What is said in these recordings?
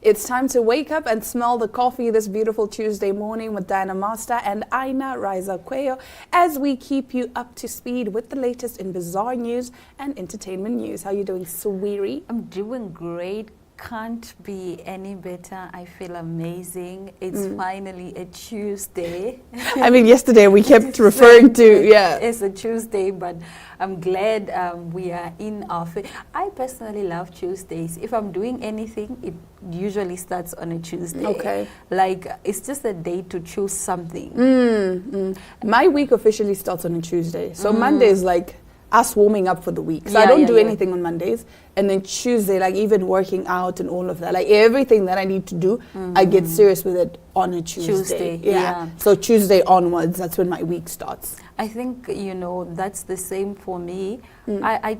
It's time to wake up and smell the coffee this beautiful Tuesday morning with Diana Master and Aina Riza Cuello as we keep you up to speed with the latest in bizarre news and entertainment news. How are you doing, sweetie? I'm doing great. Can't be any better. I feel amazing. It's finally a Tuesday. I mean, yesterday we kept referring to, It's a Tuesday, but I'm glad we are in office. I personally love Tuesdays. If I'm doing anything, it usually starts on a Tuesday. Okay. Like, it's just a day to choose something. My week officially starts on a Tuesday. So Monday is like us warming up for the week. So I Yeah, don't yeah, do yeah. anything on Mondays. And then Tuesday, like even working out and all of that, like everything that I need to do, I get serious with it on a Tuesday. Yeah. So Tuesday onwards, that's when my week starts. I think, that's the same for me. I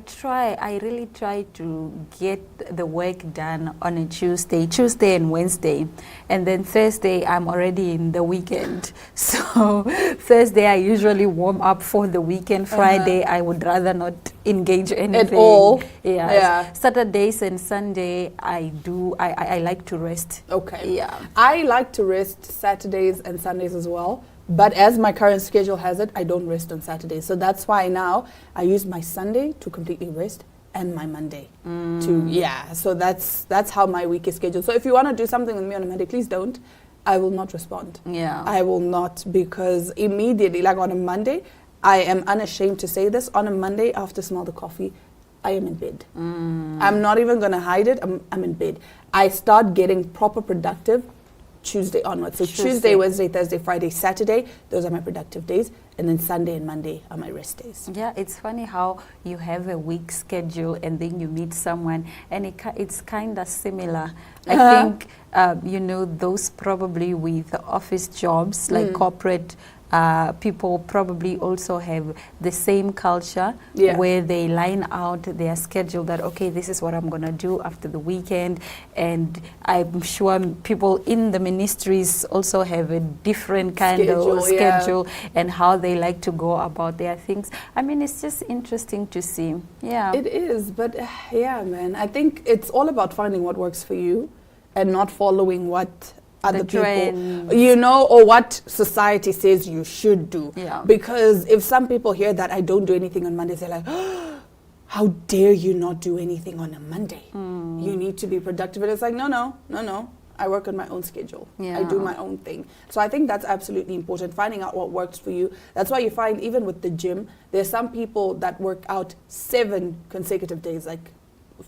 really try to get the work done on a Tuesday and Wednesday. And then Thursday, I'm already in the weekend. So Thursday, I usually warm up for the weekend. Friday, I would rather not engage anything. At all? Yeah. Saturdays and Sunday, I like to rest. Okay. Yeah. I like to rest Saturdays and Sundays as well. But as my current schedule has it, I don't rest on Saturdays. So that's why now I use my Sunday to completely rest and my Monday so that's how my week is scheduled. So if you want to do something with me on a Monday, please don't. I will not respond. Yeah. I will not, because immediately, like on a Monday, I am unashamed to say this, on a Monday after smell the coffee, I am in bed. I'm not even going to hide it. I'm in bed. I start getting proper productive Tuesday onwards. So Tuesday, Wednesday, Thursday, Friday, Saturday, those are my productive days. And then Sunday and Monday are my rest days. Yeah, it's funny how you have a week schedule and then you meet someone and it's kind of similar. I think, those probably with office jobs, like corporate people probably also have the same culture where they line out their schedule that, okay, this is what I'm going to do after the weekend. And I'm sure people in the ministries also have a different kind of schedule and how they like to go about their things. I mean, it's just interesting to see. Yeah. It is, but man, I think it's all about finding what works for you and not following what other people, or what society says you should do. Yeah. Because if some people hear that I don't do anything on Mondays, they're like, oh, how dare you not do anything on a Monday? You need to be productive. And it's like, no. I work on my own schedule. I do my own thing. So I think that's absolutely important, finding out what works for you. That's why you find, even with the gym, there's some people that work out 7 consecutive days, like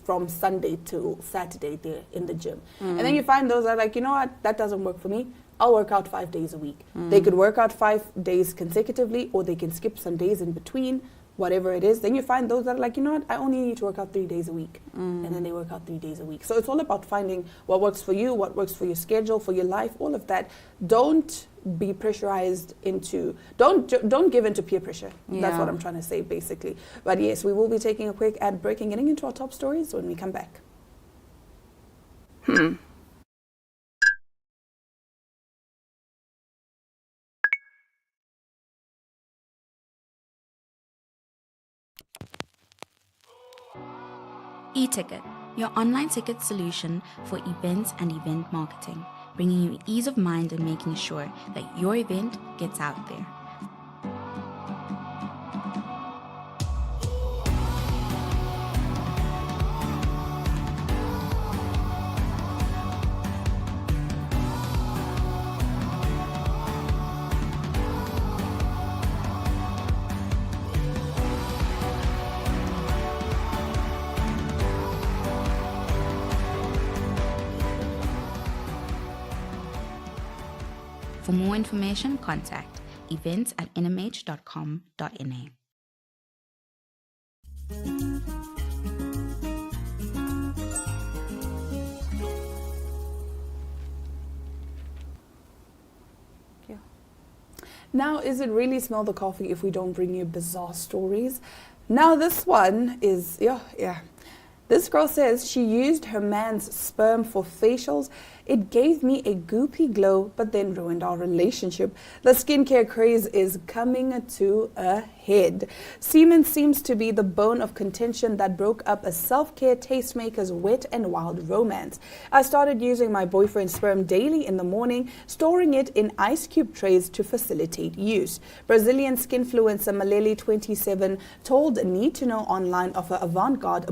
from Sunday to Saturday they're in the gym. And then you find those that are like, you know what, that doesn't work for me. I'll work out 5 days a week. They could work out 5 days consecutively, or they can skip some days in between, whatever it is. Then you find those that are like, you know what, I only need to work out 3 days a week. And then they work out 3 days a week. So it's all about finding what works for you, what works for your schedule, for your life, all of that. Don't be pressurized into, don't give into peer pressure. That's what I'm trying to say, basically. But yes, we will be taking a quick ad break and getting into our top stories when we come back. eTicket, your online ticket solution for events and event marketing, bringing you ease of mind and making sure that your event gets out there. For more information, contact events@nhh.com.na. Now, is it really smell the coffee if we don't bring you bizarre stories? Now, this one is, This girl says she used her man's sperm for facials It gave me a goopy glow, but then ruined our relationship. The skincare craze is coming to a head. Semen seems to be the bone of contention that broke up a self-care tastemaker's wet and wild romance. I started using my boyfriend's sperm daily in the morning, storing it in ice cube trays to facilitate use. Brazilian skinfluencer Maleli 27 told Need to Know Online of her avant-garde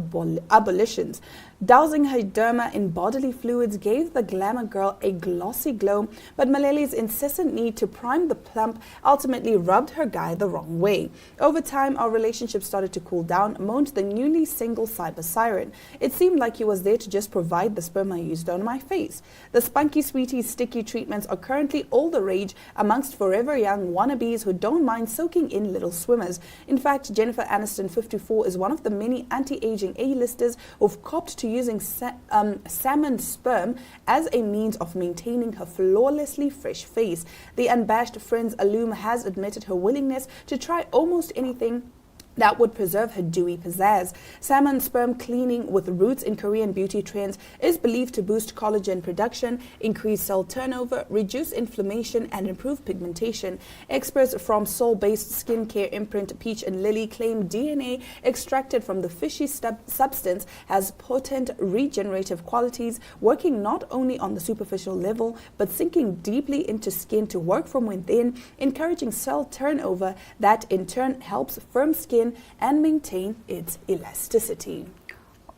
abolitions. Dousing her derma in bodily fluids gave the glamour girl a glossy glow, but Maleli's incessant need to prime the plump ultimately rubbed her guy the wrong way. Over time, our relationship started to cool down, moaned the newly single cyber siren. It seemed like he was there to just provide the sperm I used on my face. The Spunky Sweetie sticky treatments are currently all the rage amongst forever young wannabes who don't mind soaking in little swimmers. In fact, Jennifer Aniston, 54, is one of the many anti-aging A-listers who've copped to using salmon sperm as a means of maintaining her flawlessly fresh face. The unabashed Friends alum has admitted her willingness to try almost anything that would preserve her dewy pizzazz. Salmon sperm cleaning with roots in Korean beauty trends is believed to boost collagen production, increase cell turnover, reduce inflammation, and improve pigmentation. Experts from Seoul-based skincare imprint Peach and Lily claim DNA extracted from the fishy substance has potent regenerative qualities, working not only on the superficial level, but sinking deeply into skin to work from within, encouraging cell turnover that in turn helps firm skin and maintain its elasticity.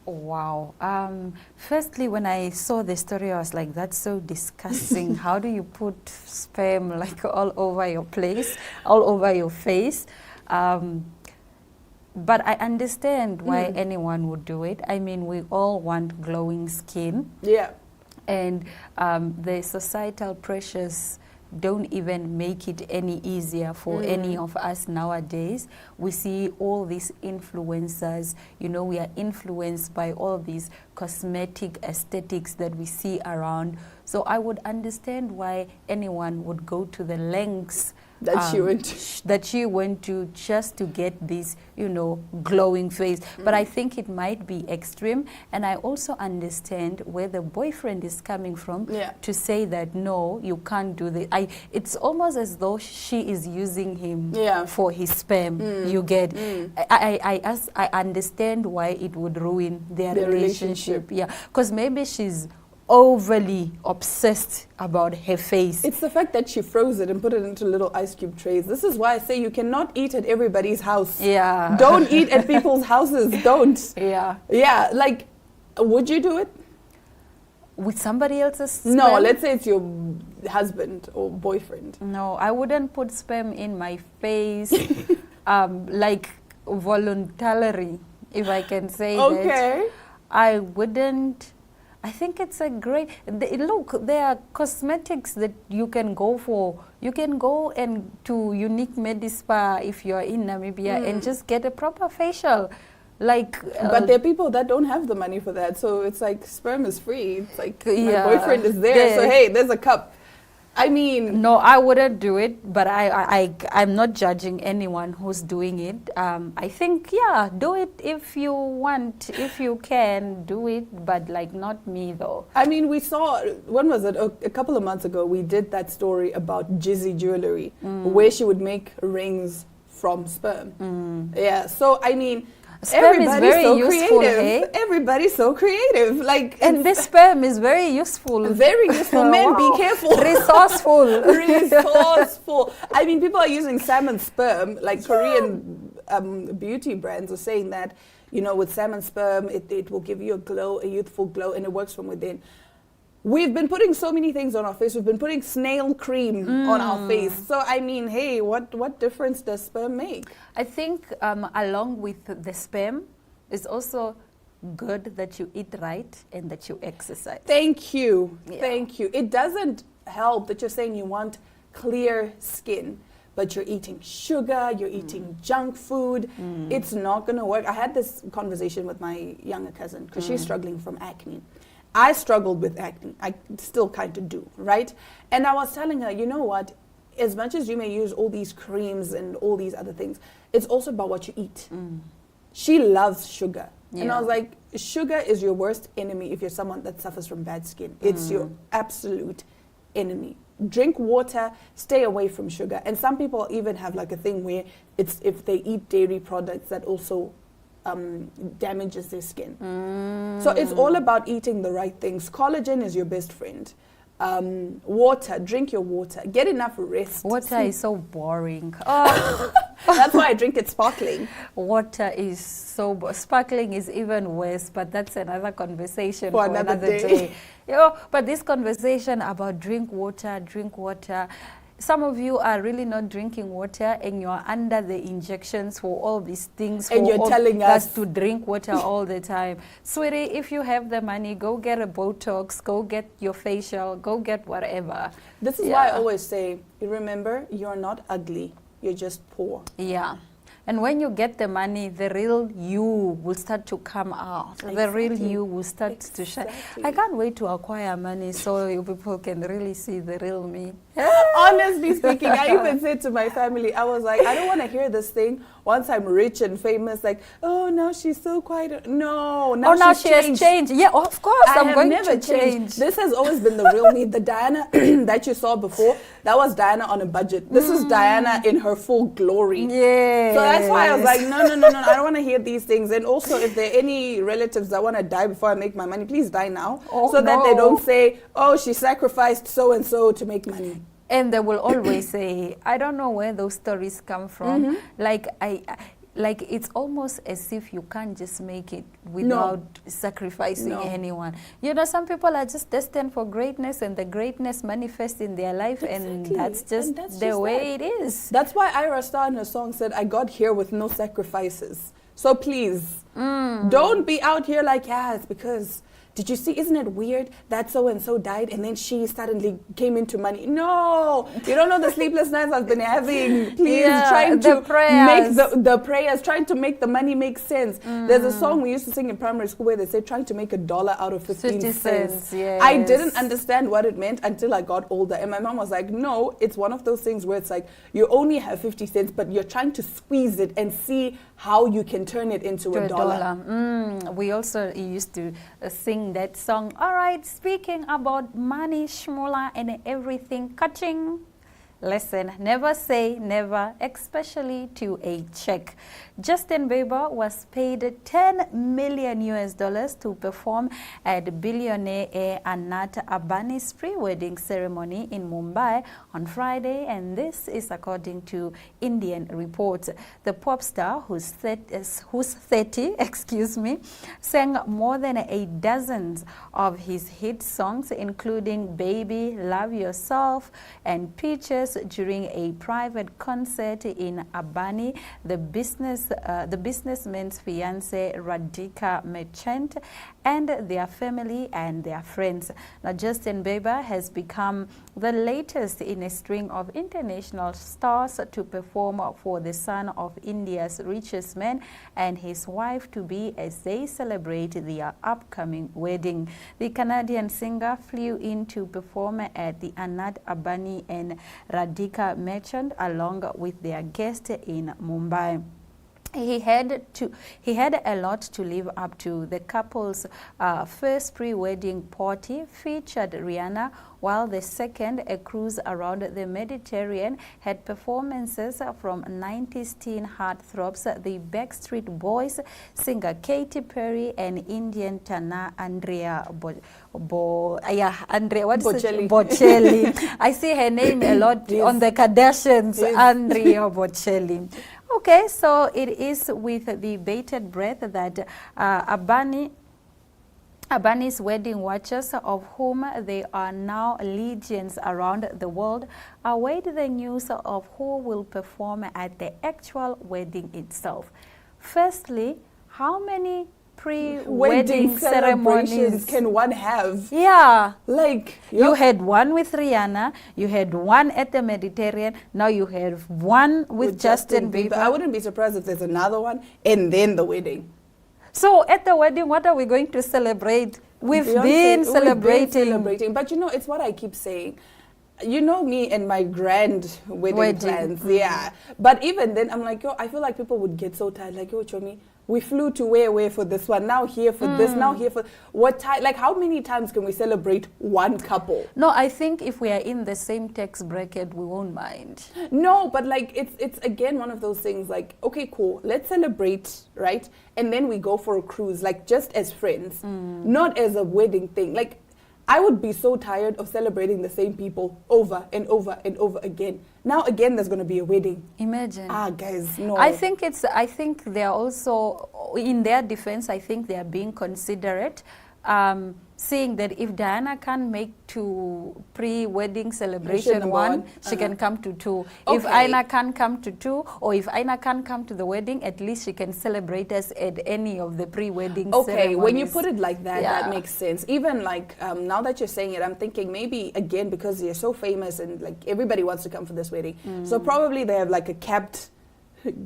Wow. Firstly, when I saw the story, I was like, that's so disgusting. How do you put sperm like all over your place, all over your face? But I understand why anyone would do it. I mean, we all want glowing skin. Yeah. And the societal pressures don't even make it any easier for any of us nowadays. We see all these influencers, you know, we are influenced by all these cosmetic aesthetics that we see around. So I would understand why anyone would go to the lengths that she went to just to get this, you know, glowing face. But I think it might be extreme. And I also understand where the boyfriend is coming from to say that, no, you can't do this. It's almost as though she is using him for his sperm. You get. I understand why it would ruin their relationship. Yeah, because maybe she's overly obsessed about her face. It's the fact that she froze it and put it into little ice cube trays. This is why I say you cannot eat at everybody's house. Yeah. Don't eat at people's houses. Don't. Yeah. Yeah. Like, would you do it? With somebody else's sperm? No, let's say it's your husband or boyfriend. No, I wouldn't put sperm in my face like voluntarily, if I can say that. Okay. I wouldn't. I think it's a great, look, there are cosmetics that you can go for. You can go and to Unique Medispa if you're in Namibia and just get a proper facial. Like, but there are people that don't have the money for that. So it's like sperm is free. It's like my boyfriend is there. So hey, there's a cup. I mean, no, I wouldn't do it, but I'm not judging anyone who's doing it. I think, yeah, do it if you want, if you can, do it, but like not me though. I mean, we saw, when was it? A couple of months ago, we did that story about Jizzy Jewelry, where she would make rings from sperm. Yeah, so I mean, sperm is very so useful, creative. hey? Everybody's so creative. Like, and this sperm is very useful. Very useful. Men, be careful. Resourceful. Resourceful. I mean, people are using salmon sperm. Like Korean beauty brands are saying that, you know, with salmon sperm, it will give you a glow, a youthful glow, and it works from within. We've been putting so many things on our face. We've been putting snail cream on our face. So, I mean, hey, what difference does sperm make? I think along with the sperm, it's also good that you eat right and that you exercise. Thank you. Yeah. Thank you. It doesn't help that you're saying you want clear skin, but you're eating sugar, you're eating junk food. It's not going to work. I had this conversation with my younger cousin because she's struggling from acne. I struggled with acne. I still kind of do, right? And I was telling her, you know what? As much as you may use all these creams and all these other things, it's also about what you eat. She loves sugar. And I was like, sugar is your worst enemy if you're someone that suffers from bad skin. It's your absolute enemy. Drink water, stay away from sugar. And some people even have like a thing where it's if they eat dairy products that also damages their skin. So it's all about eating the right things. Collagen is your best friend. Water, drink your water. Get enough rest. Water is so boring. Oh. That's why I drink it sparkling. Water is so sparkling is even worse, but that's another conversation For for another another day. day. You know, but this conversation about drink water. Some of you are really not drinking water, and you're under the injections for all these things. And for you're all telling us to drink water all the time. Sweetie, if you have the money, go get a Botox, go get your facial, go get whatever. This is why I always say, you remember, you're not ugly. You're just poor. Yeah. And when you get the money, the real you will start to come out. The real Exactly. you will start to shine. Exactly. I can't wait to acquire money so you people can really see the real me. Honestly speaking, I even said to my family, I was like, I don't want to hear this thing once I'm rich and famous, like, oh, now she's so quiet. No, now, now she's she has changed. Yeah, of course, I I'm have going never to change. changed. This has always been the real me. The Diana that you saw before, that was Diana on a budget. This is Diana in her full glory. Yeah. So that's why I was like, no, I don't want to hear these things. And also, if there are any relatives that want to die before I make my money, please die now. So that they don't say, oh, she sacrificed so-and-so to make money. And they will always say, I don't know where those stories come from. Like it's almost as if you can't just make it without sacrificing anyone. You know, some people are just destined for greatness, and the greatness manifests in their life, and that's just the way it is. That's why Ira Star in her song said, I got here with no sacrifices. So please, don't be out here like, yeah, it's because... Did you see, isn't it weird that so-and-so died and then she suddenly came into money? No, you don't know the sleepless nights I've been having. Please, trying to make the prayers, trying to make the money make sense. There's a song we used to sing in primary school where they say trying to make $1 out of 15 cents. Yes. I didn't understand what it meant until I got older. And my mom was like, no, it's one of those things where it's like you only have 50 cents, but you're trying to squeeze it and see how you can turn it into a dollar. We also used to sing that song. All right, speaking about money, shmula, and everything, catching. Listen, never say never, especially to a check. Justin Bieber was paid $10 million to perform at billionaire Anat Ambani's pre-wedding ceremony in Mumbai on Friday, and this is according to Indian reports. The pop star, who's 30, sang more than a dozen of his hit songs, including Baby, Love Yourself, and Peaches, during a private concert in Ambani. The businessman's fiancée Radhika Merchant, and their family and their friends. Now, Justin Bieber has become the latest in a string of international stars to perform for the son of India's richest man and his wife-to-be as they celebrate their upcoming wedding. The Canadian singer flew in to perform at the Anat Ambani and Radhika Merchant along with their guest in Mumbai. He had a lot to live up to. The couple's first pre-wedding party featured Rihanna, while the second, a cruise around the Mediterranean, had performances from 90s teen heartthrobs, the Backstreet Boys, singer Katy Perry, and Indian tenor Andrea Bocelli. I see her name a lot on the Kardashians, Andrea Bocelli. Okay, so it is with the bated breath that Ambani's wedding watchers, of whom there are now legions around the world, await the news of who will perform at the actual wedding itself. Firstly, how many pre-wedding ceremonies can one have? Yeah. Like, you had one with Rihanna, you had one at the Mediterranean, now you have one with Justin Bieber. I wouldn't be surprised if there's another one and then the wedding. So at the wedding, what are we going to celebrate? We've been celebrating. But you know, it's what I keep saying. You know me and my grand wedding plans, yeah. But even then, I'm like, yo, I feel like people would get so tired. Like, yo, Chomi, We flew to where for this one, now here for this, now here for what time? Like, how many times can we celebrate one couple? No, I think if we are in the same tax bracket, we won't mind. No, but like it's again one of those things like, okay, cool, let's celebrate, right? And then we go for a cruise, like just as friends, not as a wedding thing. Like, I would be so tired of celebrating the same people over and over and over again. Now again, there's going to be a wedding. Imagine. Guys, no. I think they are also, in their defense, I think they are being considerate, saying that if Diana can't make to pre-wedding celebration one, she can come to two. Okay. If Aina can't come to two, or if Aina can't come to the wedding, at least she can celebrate us at any of the pre-wedding ceremonies. When you put it like that, that makes sense. Even like now that you're saying it, I'm thinking maybe again because you're so famous and like everybody wants to come for this wedding, so probably they have like a capped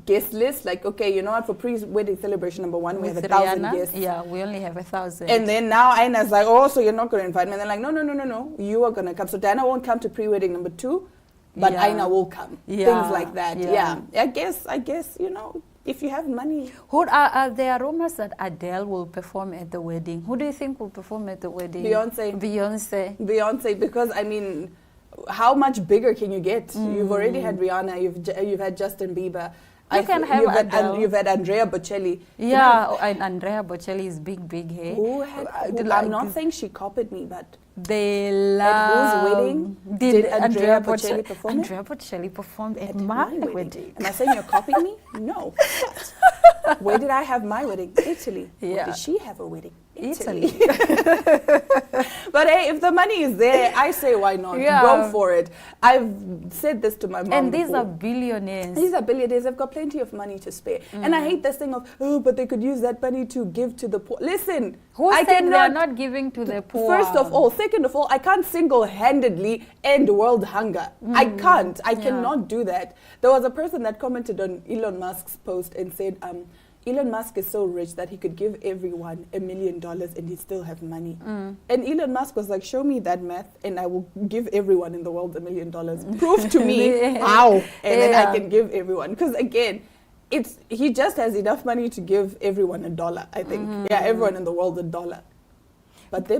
guest list, like, okay, you know what, for pre-wedding celebration number 1 we have 1,000 guests. Yeah, we only have 1,000. And then now Aina's like, oh, so you're not going to invite me? And they're like, no, you are going to come. So Diana won't come to pre-wedding number 2, but Aina will come. Things like that. Yeah. I guess, you know, if you have money. There are rumors that Adele will perform at the wedding. Who do you think will perform at the wedding? Beyonce, because I mean, how much bigger can you get? You've already had Rihanna, you've had Justin Bieber. You've had Andrea Bocelli. Yeah, and Andrea Bocelli is big hair. I'm not saying she copied me, but they love. At whose wedding did Andrea Bocelli perform? Andrea Bocelli performed at my wedding. Am I saying you're copying me? No. Where did I have my wedding? Italy. Yeah. Where did she have a wedding? Italy. But hey, if the money is there, I say why not? Yeah. Go for it. I've said this to my mom. And these before. are billionaires. These are billionaires. They've got plenty of money to spare. And I hate this thing of, oh, but they could use that money to give to the poor. Listen, who said they're not giving to the poor? First of all. Second of all, I can't single-handedly end world hunger. I can't. I cannot do that. There was a person that commented on Elon Musk's post and said, Elon Musk is so rich that he could give everyone $1 million and he'd still have money. And Elon Musk was like, show me that math and I will give everyone in the world $1 million. Prove to me how, and then I can give everyone. Because again, he just has enough money to give everyone $1, I think. Yeah, everyone in the world $1. But they're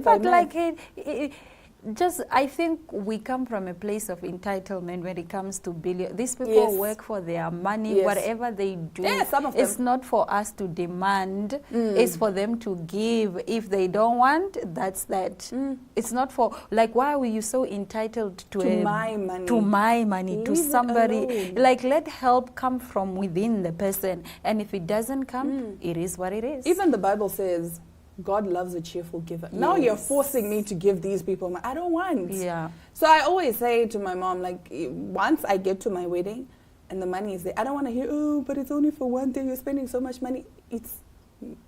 I think we come from a place of entitlement when it comes to billion. These people work for their money, whatever they do. Yeah, some of them. It's not for us to demand. It's for them to give. If they don't want, that's that. It's not for, like, why were you so entitled to my money? To my money, to somebody. Alone. Like, let help come from within the person. And if it doesn't come, it is what it is. Even the Bible says, God loves a cheerful giver. Now you're forcing me to give these people I don't want. Yeah. So I always say to my mom, like, once I get to my wedding and the money is there, I don't want to hear, oh, but it's only for one day, you're spending so much money. It's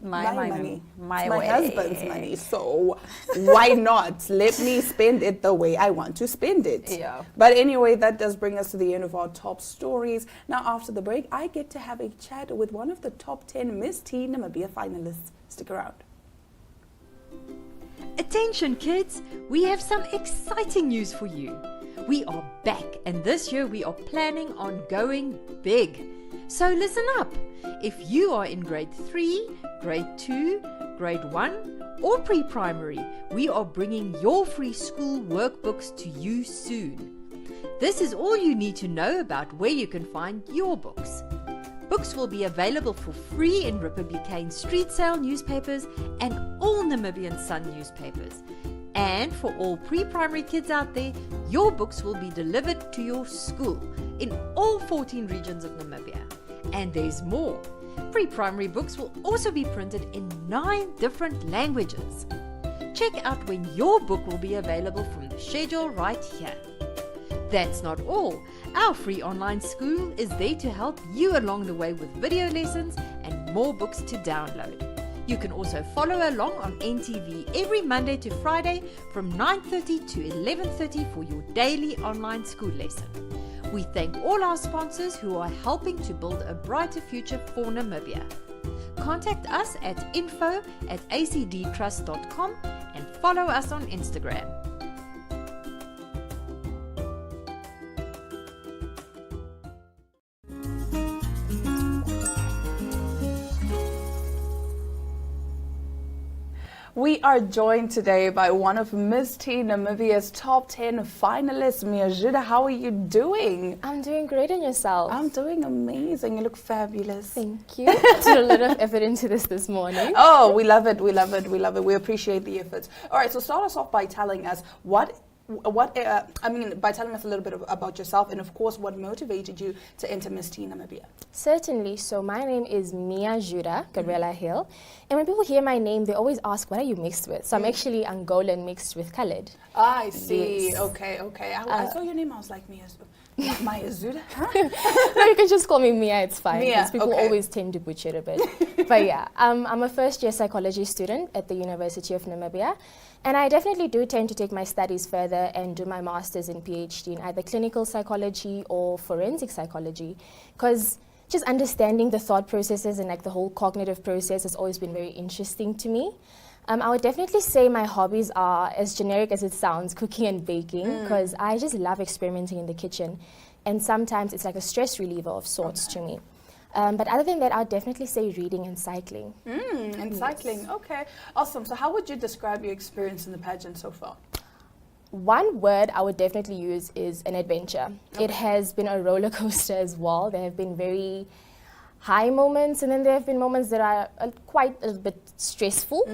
my money. My husband's money. So why not? Let me spend it the way I want to spend it. Yeah. But anyway, that does bring us to the end of our top stories. Now, after the break, I get to have a chat with one of the top 10 Miss Teen Namibia finalists. Stick around. Attention kids, we have some exciting news for you. We are back and this year we are planning on going big. So listen up. If you are in grade 3, grade 2, grade 1 or pre-primary, we are bringing your free school workbooks to you soon. This is all you need to know about where you can find your books. Books will be available for free in Republican Street Sale newspapers and all Namibian Sun newspapers. And for all pre-primary kids out there, your books will be delivered to your school in all 14 regions of Namibia. And there's more. Pre-primary books will also be printed in 9 different languages. Check out when your book will be available from the schedule right here. That's not all. Our free online school is there to help you along the way with video lessons and more books to download. You can also follow along on NTV every Monday to Friday from 9:30 to 11:30 for your daily online school lesson. We thank all our sponsors who are helping to build a brighter future for Namibia. Contact us at info@acdtrust.com and follow us on Instagram. We are joined today by one of Miss Teen Namibia's top 10 finalists, Miajuda. How are you doing? I'm doing great, and yourself? I'm doing amazing. You look fabulous. Thank you. I put a lot of effort into this morning. Oh, we love it. We love it. We love it. We appreciate the efforts. All right, so start us off by telling us by telling us a little bit about yourself, and of course, what motivated you to enter Miss Teen Namibia. Certainly. So my name is Miajuda Gabriela Hill, and when people hear my name, they always ask, "What are you mixed with?" So I'm actually Angolan mixed with colored. I see. Yes. Okay. I saw your name. I was like, Miajuda? Huh? No, you can just call me Mia. It's fine. Mia, Because people okay. always tend to butcher it a bit. But yeah, I'm a first-year psychology student at the University of Namibia. And I definitely do tend to take my studies further and do my master's and PhD in either clinical psychology or forensic psychology, because just understanding the thought processes and like the whole cognitive process has always been very interesting to me. I would definitely say my hobbies are, as generic as it sounds, cooking and baking, because I just love experimenting in the kitchen. And sometimes it's like a stress reliever of sorts to me. But other than that, I would definitely say reading and cycling. And cycling. Okay. Awesome. So how would you describe your experience in the pageant so far? One word I would definitely use is an adventure. Okay. It has been a roller coaster as well. There have been very high moments, and then there have been moments that are quite a bit stressful,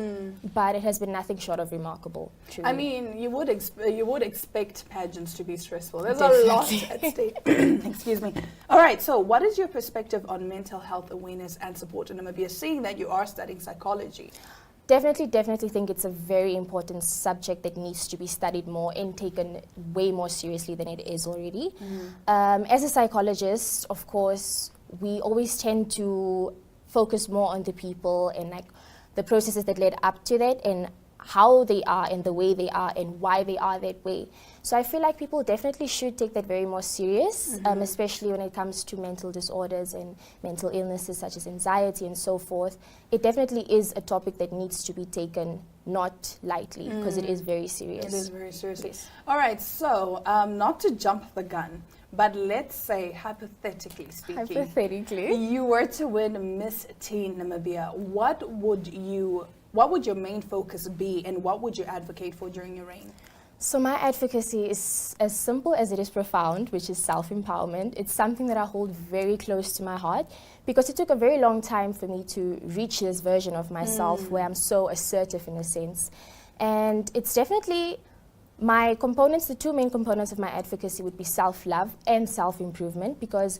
but it has been nothing short of remarkable. Truly. I mean, you would expect pageants to be stressful. There's Definitely. a lot at stake. Excuse me. All right. So, what is your perspective on mental health awareness and support in Namibia, seeing that you are studying psychology? Definitely think it's a very important subject that needs to be studied more and taken way more seriously than it is already. As a psychologist, of course, we always tend to focus more on the people and like the processes that led up to that and how they are and the way they are and why they are that way. So I feel like people definitely should take that very more serious, especially when it comes to mental disorders and mental illnesses such as anxiety and so forth. It definitely is a topic that needs to be taken not lightly, because it is very serious. It is very serious. Yes. All right. So, not to jump the gun, but let's say, hypothetically speaking, Hypothetically. you were to win Miss Teen Namibia. What would your main focus be, and what would you advocate for during your reign? So my advocacy is as simple as it is profound, which is self-empowerment. It's something that I hold very close to my heart, because it took a very long time for me to reach this version of myself where I'm so assertive in a sense. And it's definitely my components, the two main components of my advocacy would be self-love and self-improvement, because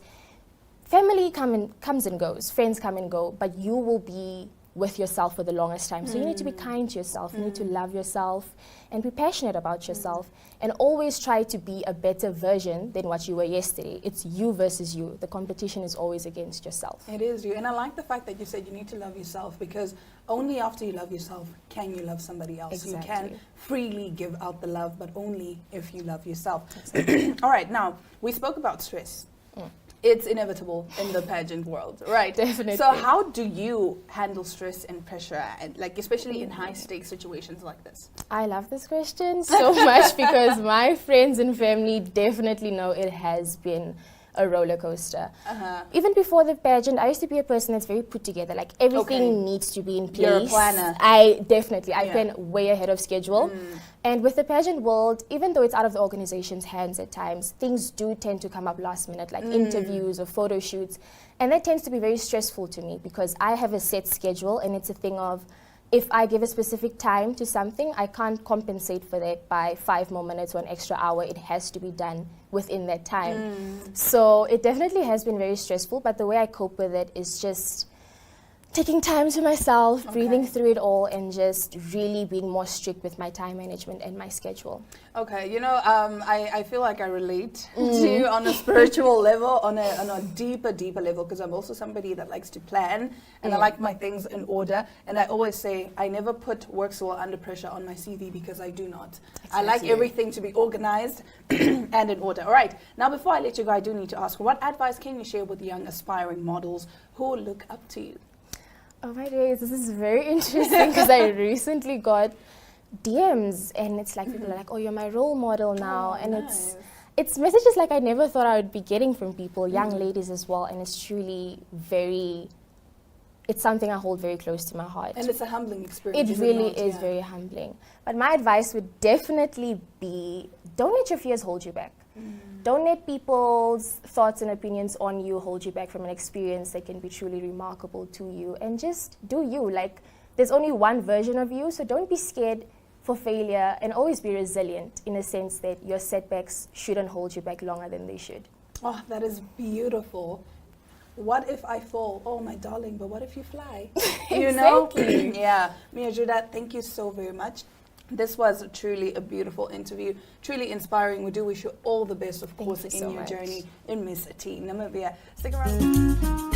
family comes and goes, friends come and go, but you will be with yourself for the longest time. So you need to be kind to yourself, you need to love yourself and be passionate about yourself, and always try to be a better version than what you were yesterday. It's you versus you. The competition is always against yourself. It is you. And I like the fact that you said you need to love yourself, because only after you love yourself can you love somebody else. You Exactly. can freely give out the love, but only if you love yourself. All right, now, we spoke about stress. It's inevitable in the pageant world, right? Definitely. So how do you handle stress and pressure, and like especially in high-stakes situations like this? I love this question so much, because my friends and family definitely know it has been a roller coaster. Even before the pageant, I used to be a person that's very put together. Like everything needs to be in place. You're a planner. I plan way ahead of schedule. And with the pageant world, even though it's out of the organization's hands at times, things do tend to come up last minute, like interviews or photo shoots. And that tends to be very stressful to me, because I have a set schedule, and it's a thing of, if I give a specific time to something, I can't compensate for that by 5 more minutes or an extra hour. It has to be done within that time. So it definitely has been very stressful, but the way I cope with it is just taking time to myself, breathing through it all, and just really being more strict with my time management and my schedule. Okay, you know, I feel like I relate to you on a spiritual level, on a deeper level, because I'm also somebody that likes to plan, and I like my things in order. And I always say I never put work so well under pressure on my CV, because I do not. I like everything to be organized and in order. All right, now before I let you go, I do need to ask, what advice can you share with young aspiring models who look up to you? Oh my days, this is very interesting, because I recently got DMs, and it's like people are like, "Oh, you're my role model now," and nice. it's messages like I never thought I would be getting from people, young ladies as well, and it's truly very it's something I hold very close to my heart. And it's a humbling experience. It really not? is Yeah. very humbling. But my advice would definitely be, don't let your fears hold you back. Don't let people's thoughts and opinions on you hold you back from an experience that can be truly remarkable to you. And just do you. Like, there's only one version of you, so don't be scared for failure, and always be resilient in a sense that your setbacks shouldn't hold you back longer than they should. Oh, that is beautiful. What if I fall? Oh, my darling, but what if you fly? You know? Yeah. Mia Judah, thank you so very much. This was truly a beautiful interview, truly inspiring. We do wish you all the best, of course, you in so your much. journey in Miss T. Namibia. Stick around.